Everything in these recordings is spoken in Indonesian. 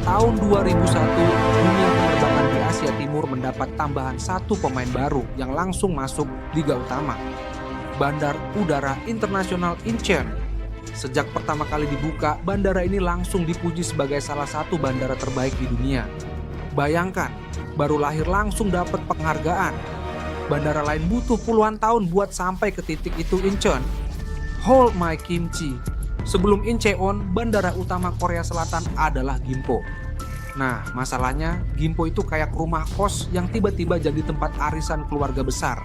Tahun 2001, dunia penerbangan di Asia Timur mendapat tambahan satu pemain baru yang langsung masuk Liga Utama. Bandar Udara Internasional Incheon. Sejak pertama kali dibuka, bandara ini langsung dipuji sebagai salah satu bandara terbaik di dunia. Bayangkan, baru lahir langsung dapat penghargaan. Bandara lain butuh puluhan tahun buat sampai ke titik itu. Incheon. Hold my kimchi. Sebelum Incheon, bandara utama Korea Selatan adalah Gimpo. Nah, masalahnya Gimpo itu kayak rumah kos yang tiba-tiba jadi tempat arisan keluarga besar.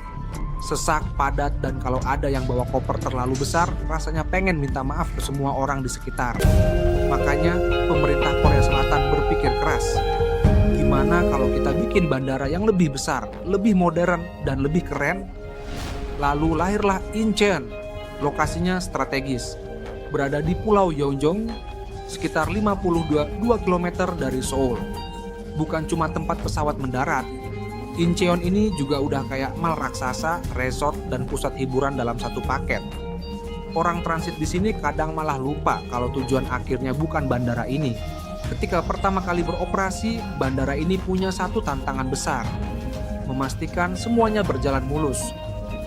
Sesak, padat, dan kalau ada yang bawa koper terlalu besar, rasanya pengen minta maaf ke semua orang di sekitar. Makanya, pemerintah Korea Selatan berpikir keras. Gimana kalau kita bikin bandara yang lebih besar, lebih modern, dan lebih keren? Lalu lahirlah Incheon. Lokasinya strategis. Berada di Pulau Yeonjong, sekitar 52 km dari Seoul. Bukan cuma tempat pesawat mendarat, Incheon ini juga udah kayak mall raksasa, resort, dan pusat hiburan dalam satu paket. Orang transit di sini kadang malah lupa kalau tujuan akhirnya bukan bandara ini. Ketika pertama kali beroperasi, bandara ini punya satu tantangan besar, memastikan semuanya berjalan mulus.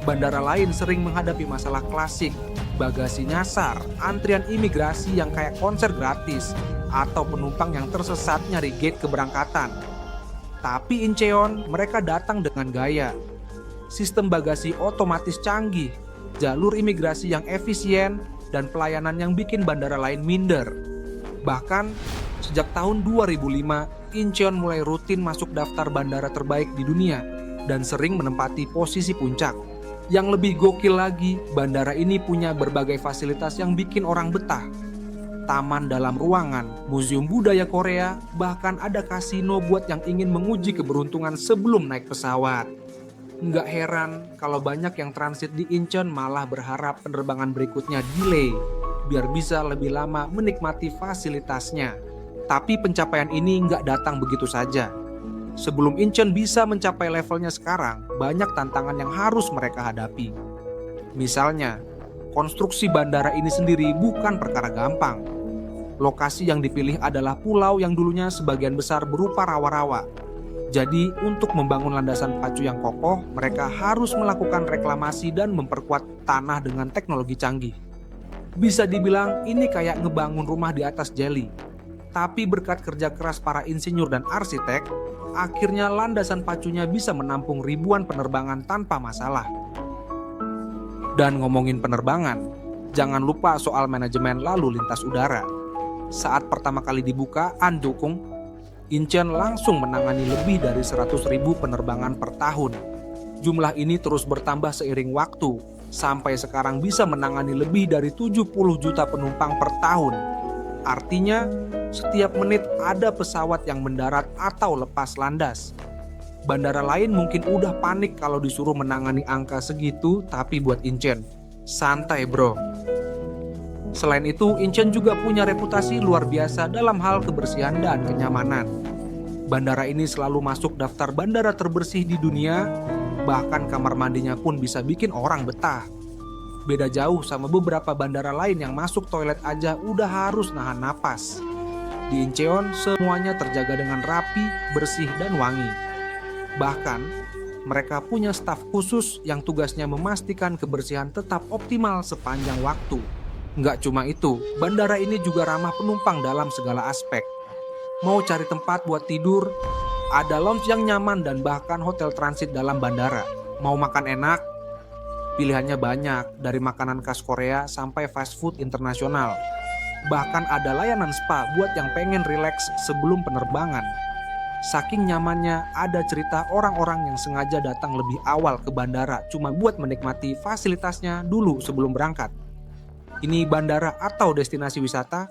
Bandara lain sering menghadapi masalah klasik, bagasi nyasar, antrian imigrasi yang kayak konser gratis, atau penumpang yang tersesat nyari gate keberangkatan. Tapi Incheon, mereka datang dengan gaya. Sistem bagasi otomatis canggih, jalur imigrasi yang efisien, dan pelayanan yang bikin bandara lain minder. Bahkan, sejak tahun 2005, Incheon mulai rutin masuk daftar bandara terbaik di dunia dan sering menempati posisi puncak. Yang lebih gokil lagi, bandara ini punya berbagai fasilitas yang bikin orang betah. Taman dalam ruangan, museum budaya Korea, bahkan ada kasino buat yang ingin menguji keberuntungan sebelum naik pesawat. Nggak heran kalau banyak yang transit di Incheon malah berharap penerbangan berikutnya delay, biar bisa lebih lama menikmati fasilitasnya. Tapi pencapaian ini nggak datang begitu saja. Sebelum Incheon bisa mencapai levelnya sekarang, banyak tantangan yang harus mereka hadapi. Misalnya, konstruksi bandara ini sendiri bukan perkara gampang. Lokasi yang dipilih adalah pulau yang dulunya sebagian besar berupa rawa-rawa. Jadi, untuk membangun landasan pacu yang kokoh, mereka harus melakukan reklamasi dan memperkuat tanah dengan teknologi canggih. Bisa dibilang ini kayak ngebangun rumah di atas jeli. Tapi berkat kerja keras para insinyur dan arsitek, akhirnya landasan pacunya bisa menampung ribuan penerbangan tanpa masalah. Dan ngomongin penerbangan, jangan lupa soal manajemen lalu lintas udara. Saat pertama kali dibuka Andukung, Incheon langsung menangani lebih dari 100.000 penerbangan per tahun. Jumlah ini terus bertambah seiring waktu, sampai sekarang bisa menangani lebih dari 70 juta penumpang per tahun. Artinya, setiap menit ada pesawat yang mendarat atau lepas landas. Bandara lain mungkin udah panik kalau disuruh menangani angka segitu, tapi buat Incheon, santai bro. Selain itu, Incheon juga punya reputasi luar biasa dalam hal kebersihan dan kenyamanan. Bandara ini selalu masuk daftar bandara terbersih di dunia, bahkan kamar mandinya pun bisa bikin orang betah. Beda jauh sama beberapa bandara lain yang masuk toilet aja udah harus nahan napas. Di Incheon semuanya terjaga dengan rapi, bersih, dan wangi. Bahkan, mereka punya staf khusus yang tugasnya memastikan kebersihan tetap optimal sepanjang waktu. Nggak cuma itu, bandara ini juga ramah penumpang dalam segala aspek. Mau cari tempat buat tidur, ada lounge yang nyaman dan bahkan hotel transit dalam bandara. Mau makan enak, pilihannya banyak, dari makanan khas Korea sampai fast food internasional. Bahkan ada layanan spa buat yang pengen rileks sebelum penerbangan. Saking nyamannya, ada cerita orang-orang yang sengaja datang lebih awal ke bandara cuma buat menikmati fasilitasnya dulu sebelum berangkat. Ini bandara atau destinasi wisata?